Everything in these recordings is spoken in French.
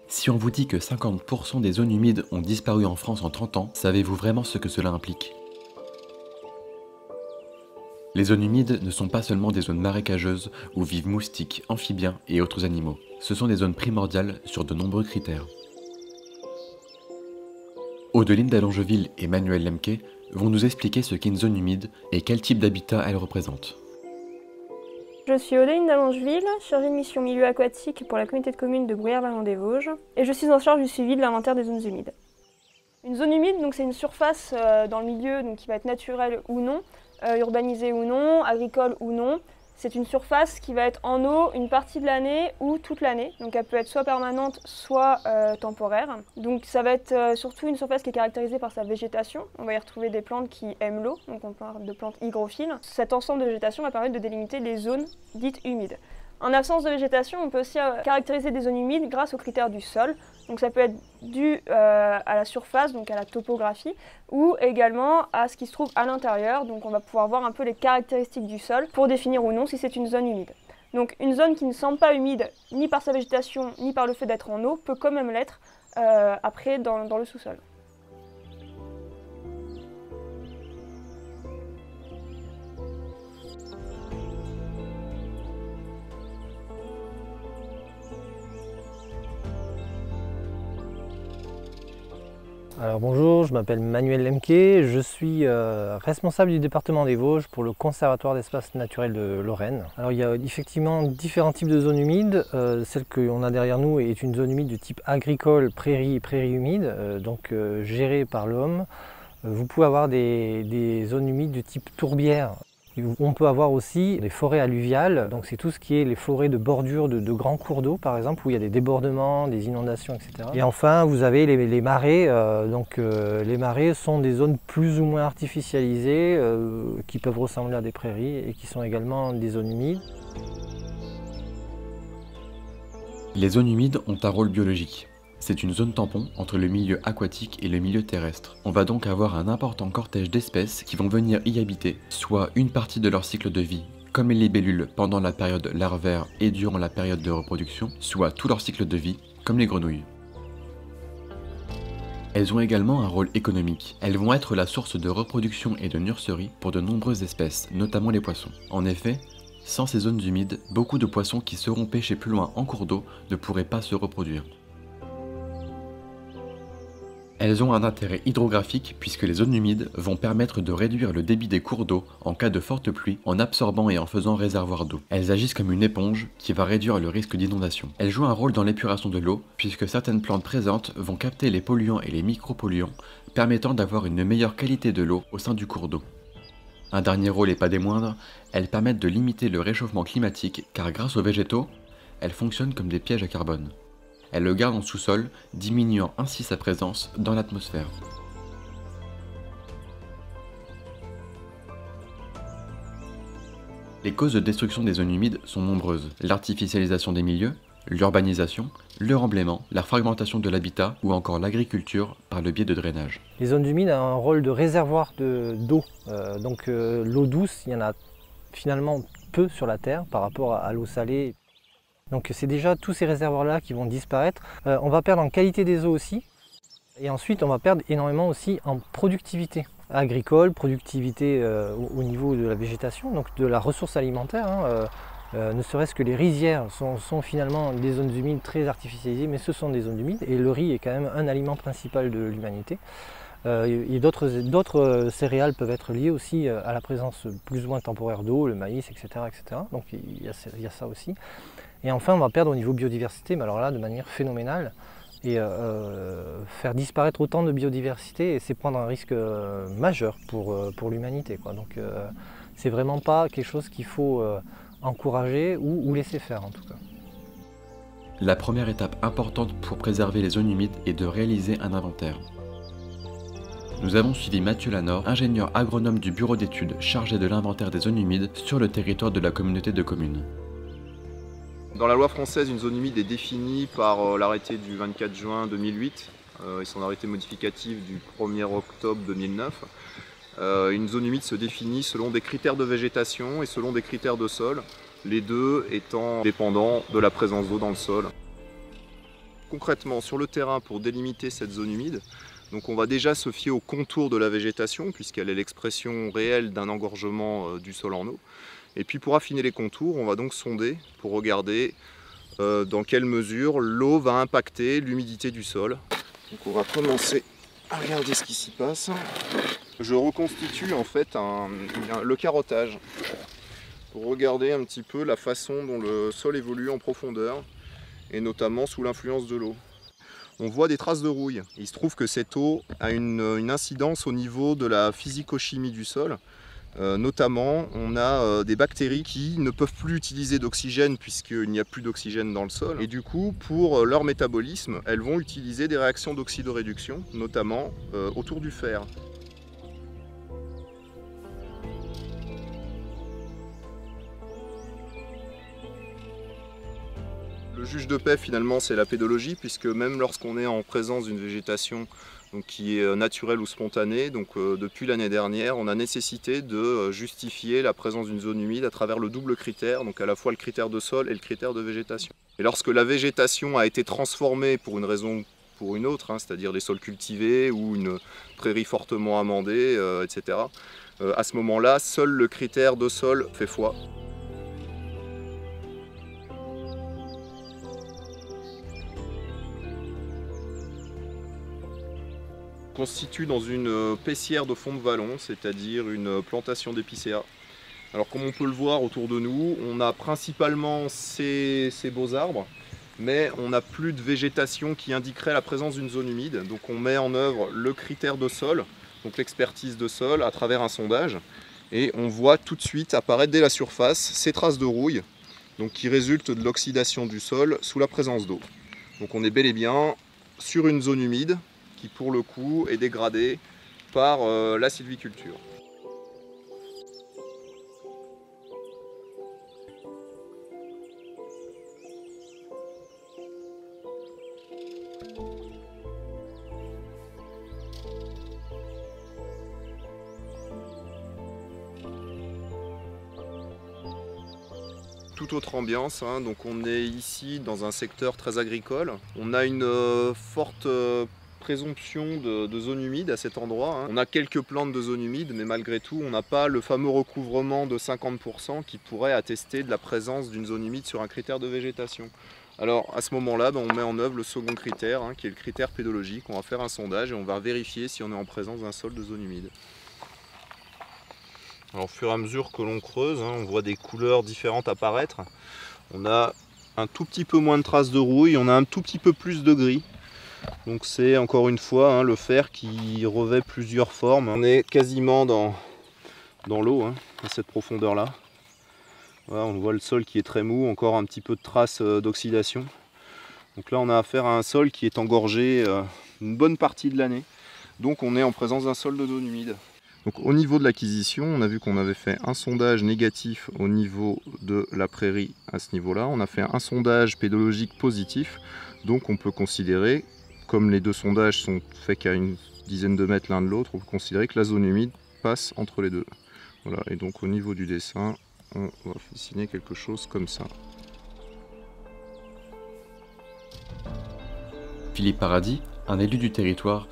Si on vous dit que 50% des zones humides ont disparu en France en 30 ans, savez-vous vraiment ce que cela implique? Les zones humides ne sont pas seulement des zones marécageuses où vivent moustiques, amphibiens et autres animaux. Ce sont des zones primordiales sur de nombreux critères. Audeline d'Allongeville et Manuel Lemke vont nous expliquer ce qu'est une zone humide et quel type d'habitat elle représente. Je suis Audeline d'Allongeville, chargée de mission milieu aquatique pour la communauté de communes de Bruyères-Vallon-des-Vosges, et je suis en charge du suivi de l'inventaire des zones humides. Une zone humide, c'est une surface dans le milieu qui va être naturelle ou non, urbanisée ou non, agricole ou non. C'est une surface qui va être en eau une partie de l'année ou toute l'année. Donc elle peut être soit permanente, soit temporaire. Donc ça va être surtout une surface qui est caractérisée par sa végétation. On va y retrouver des plantes qui aiment l'eau, donc on parle de plantes hygrophiles. Cet ensemble de végétation va permettre de délimiter les zones dites humides. En absence de végétation, on peut aussi caractériser des zones humides grâce aux critères du sol. Donc ça peut être dû à la surface, donc à la topographie, ou également à ce qui se trouve à l'intérieur. Donc on va pouvoir voir un peu les caractéristiques du sol pour définir ou non si c'est une zone humide. Donc une zone qui ne semble pas humide ni par sa végétation ni par le fait d'être en eau peut quand même l'être après dans le sous-sol. Alors bonjour, je m'appelle Manuel Lemke, je suis responsable du département des Vosges pour le Conservatoire d'espaces naturels de Lorraine. Alors il y a effectivement différents types de zones humides. Celle qu'on a derrière nous est une zone humide de type agricole, prairie et prairie humide, donc gérée par l'homme. Vous pouvez avoir des zones humides de type tourbière. On peut avoir aussi des forêts alluviales, donc c'est tout ce qui est les forêts de bordure de grands cours d'eau par exemple, où il y a des débordements, des inondations, etc. Et enfin vous avez les marais, les marais sont des zones plus ou moins artificialisées, qui peuvent ressembler à des prairies et qui sont également des zones humides. Les zones humides ont un rôle biologique. C'est une zone tampon entre le milieu aquatique et le milieu terrestre. On va donc avoir un important cortège d'espèces qui vont venir y habiter, soit une partie de leur cycle de vie, comme les libellules pendant la période larvaire et durant la période de reproduction, soit tout leur cycle de vie, comme les grenouilles. Elles ont également un rôle économique. Elles vont être la source de reproduction et de nurserie pour de nombreuses espèces, notamment les poissons. En effet, sans ces zones humides, beaucoup de poissons qui seront pêchés plus loin en cours d'eau ne pourraient pas se reproduire. Elles ont un intérêt hydrographique puisque les zones humides vont permettre de réduire le débit des cours d'eau en cas de forte pluie en absorbant et en faisant réservoir d'eau. Elles agissent comme une éponge qui va réduire le risque d'inondation. Elles jouent un rôle dans l'épuration de l'eau puisque certaines plantes présentes vont capter les polluants et les micropolluants permettant d'avoir une meilleure qualité de l'eau au sein du cours d'eau. Un dernier rôle et pas des moindres, elles permettent de limiter le réchauffement climatique car grâce aux végétaux, elles fonctionnent comme des pièges à carbone. Elle le garde en sous-sol, diminuant ainsi sa présence dans l'atmosphère. Les causes de destruction des zones humides sont nombreuses. L'artificialisation des milieux, l'urbanisation, le remblaiement, la fragmentation de l'habitat ou encore l'agriculture par le biais de drainage. Les zones humides ont un rôle de réservoir d'eau. L'eau douce, il y en a finalement peu sur la Terre par rapport à l'eau salée. Donc c'est déjà tous ces réservoirs-là qui vont disparaître. On va perdre en qualité des eaux aussi. Et ensuite, on va perdre énormément aussi en productivité agricole, productivité au niveau de la végétation, donc de la ressource alimentaire. Ne serait-ce que les rizières sont finalement des zones humides très artificialisées, mais ce sont des zones humides. Et le riz est quand même un aliment principal de l'humanité. Et d'autres céréales peuvent être liées aussi à la présence plus ou moins temporaire d'eau, le maïs, etc., etc. Donc il y a ça aussi. Et enfin, on va perdre au niveau biodiversité, mais alors là, de manière phénoménale. Et faire disparaître autant de biodiversité, c'est prendre un risque majeur pour l'humanité. Donc c'est vraiment pas quelque chose qu'il faut encourager ou laisser faire en tout cas. La première étape importante pour préserver les zones humides est de réaliser un inventaire. Nous avons suivi Mathieu Lanor, ingénieur agronome du bureau d'études chargé de l'inventaire des zones humides sur le territoire de la communauté de communes. Dans la loi française, une zone humide est définie par l'arrêté du 24 juin 2008 et son arrêté modificatif du 1er octobre 2009. Une zone humide se définit selon des critères de végétation et selon des critères de sol. les deux étant dépendants de la présence d'eau dans le sol. Concrètement, sur le terrain, pour délimiter cette zone humide, donc on va déjà se fier au contour de la végétation, puisqu'elle est l'expression réelle d'un engorgement du sol en eau. Et puis pour affiner les contours, on va donc sonder pour regarder dans quelle mesure l'eau va impacter l'humidité du sol. Donc on va commencer à regarder ce qui s'y passe. Je reconstitue en fait le carottage pour regarder un petit peu la façon dont le sol évolue en profondeur et notamment sous l'influence de l'eau. On voit des traces de rouille. Il se trouve que cette eau a une incidence au niveau de la physico-chimie du sol. Notamment, on a des bactéries qui ne peuvent plus utiliser d'oxygène puisqu'il n'y a plus d'oxygène dans le sol. Et du coup, pour leur métabolisme, elles vont utiliser des réactions d'oxydoréduction, notamment autour du fer. Le juge de paix, finalement, c'est la pédologie, puisque même lorsqu'on est en présence d'une végétation donc, qui est naturelle ou spontanée, donc, depuis l'année dernière, on a nécessité de justifier la présence d'une zone humide à travers le double critère, donc à la fois le critère de sol et le critère de végétation. Et lorsque la végétation a été transformée pour une raison ou pour une autre, c'est-à-dire des sols cultivés ou une prairie fortement amendée, etc., à ce moment-là, seul le critère de sol fait foi. Constitue dans une paissière de fond de vallon, c'est-à-dire une plantation d'épicéas. Alors comme on peut le voir autour de nous, on a principalement ces beaux arbres, mais on n'a plus de végétation qui indiquerait la présence d'une zone humide. Donc on met en œuvre le critère de sol, donc l'expertise de sol à travers un sondage, et on voit tout de suite apparaître dès la surface ces traces de rouille, donc qui résultent de l'oxydation du sol sous la présence d'eau. Donc on est bel et bien sur une zone humide qui pour le coup est dégradée par la sylviculture. Toute autre ambiance, donc on est ici dans un secteur très agricole. On a une forte présomption de zone humide à cet endroit. On a quelques plantes de zone humide, mais malgré tout, on n'a pas le fameux recouvrement de 50% qui pourrait attester de la présence d'une zone humide sur un critère de végétation. Alors à ce moment-là, on met en œuvre le second critère, qui est le critère pédologique. On va faire un sondage et on va vérifier si on est en présence d'un sol de zone humide. Alors, au fur et à mesure que l'on creuse, on voit des couleurs différentes apparaître. On a un tout petit peu moins de traces de rouille, on a un tout petit peu plus de gris. Donc c'est encore une fois le fer qui revêt plusieurs formes. On est quasiment dans l'eau, à cette profondeur-là. Voilà, on voit le sol qui est très mou, encore un petit peu de traces d'oxydation. Donc là on a affaire à un sol qui est engorgé une bonne partie de l'année. Donc on est en présence d'un sol de zone humide. Donc au niveau de l'acquisition, on a vu qu'on avait fait un sondage négatif au niveau de la prairie à ce niveau-là. On a fait un sondage pédologique positif. Donc on peut considérer, comme les deux sondages sont faits qu'à une dizaine de mètres l'un de l'autre, on peut considérer que la zone humide passe entre les deux. Voilà, et donc au niveau du dessin, on va dessiner quelque chose comme ça. Philippe Paradis, un élu du territoire,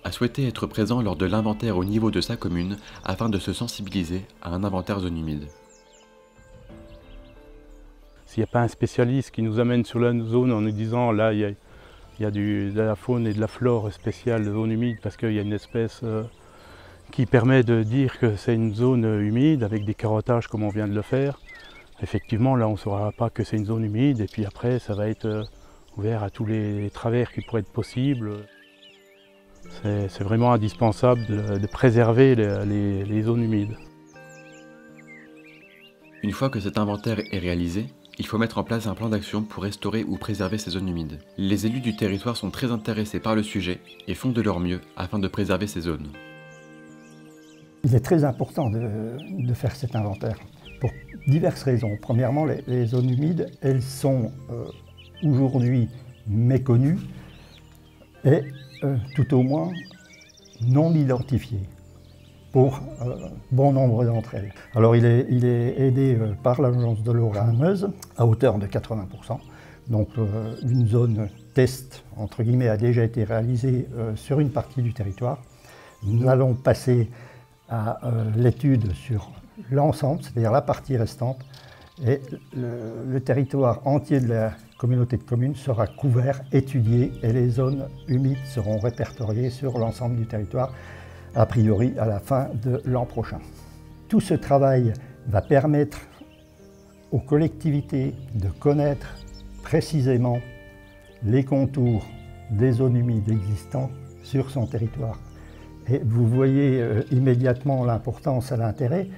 a souhaité être présent lors de l'inventaire au niveau de sa commune afin de se sensibiliser à un inventaire zone humide. S'il n'y a pas un spécialiste qui nous amène sur la zone en nous disant là il y a de la faune et de la flore spéciale de zone humide parce qu'il y a une espèce qui permet de dire que c'est une zone humide avec des carottages comme on vient de le faire, effectivement là on ne saura pas que c'est une zone humide et puis après ça va être ouvert à tous les travers qui pourraient être possibles. C'est vraiment indispensable de préserver les zones humides. Une fois que cet inventaire est réalisé, il faut mettre en place un plan d'action pour restaurer ou préserver ces zones humides. Les élus du territoire sont très intéressés par le sujet et font de leur mieux afin de préserver ces zones. Il est très important de faire cet inventaire pour diverses raisons. Premièrement, les zones humides, elles sont aujourd'hui méconnues et tout au moins non identifiées. pour bon nombre d'entre elles. Alors il est aidé par l'agence de l'eau Rhin-Meuse à hauteur de 80%. Donc une zone test, entre guillemets, a déjà été réalisée sur une partie du territoire. Nous allons passer à l'étude sur l'ensemble, c'est-à-dire la partie restante, et le territoire entier de la communauté de communes sera couvert, étudié, et les zones humides seront répertoriées sur l'ensemble du territoire, a priori à la fin de l'an prochain. Tout ce travail va permettre aux collectivités de connaître précisément les contours des zones humides existantes sur son territoire. Et vous voyez immédiatement l'importance et l'intérêt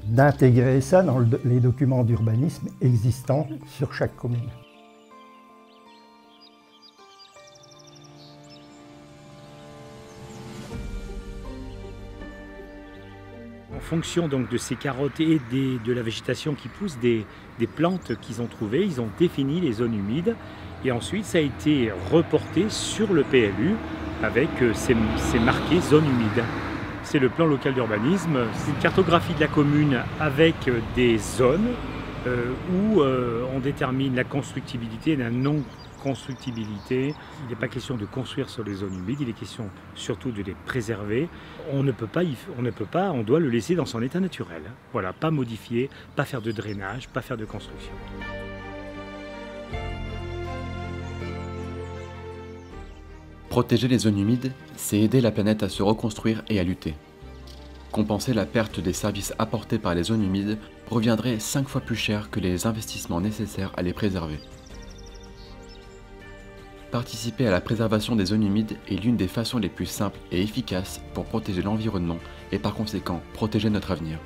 d'intégrer ça dans les documents d'urbanisme existants sur chaque commune. En fonction donc de ces carottes et de la végétation qui pousse, des plantes qu'ils ont trouvées, ils ont défini les zones humides et ensuite ça a été reporté sur le PLU avec ces marqués zones humides. C'est le plan local d'urbanisme, c'est une cartographie de la commune avec des zones où on détermine la constructibilité et la non-constructibilité. Il n'est pas question de construire sur les zones humides, il est question surtout de les préserver. On doit le laisser dans son état naturel. Voilà, pas modifier, pas faire de drainage, pas faire de construction. Protéger les zones humides, c'est aider la planète à se reconstruire et à lutter. Compenser la perte des services apportés par les zones humides reviendrait 5 fois plus cher que les investissements nécessaires à les préserver. Participer à la préservation des zones humides est l'une des façons les plus simples et efficaces pour protéger l'environnement et par conséquent protéger notre avenir.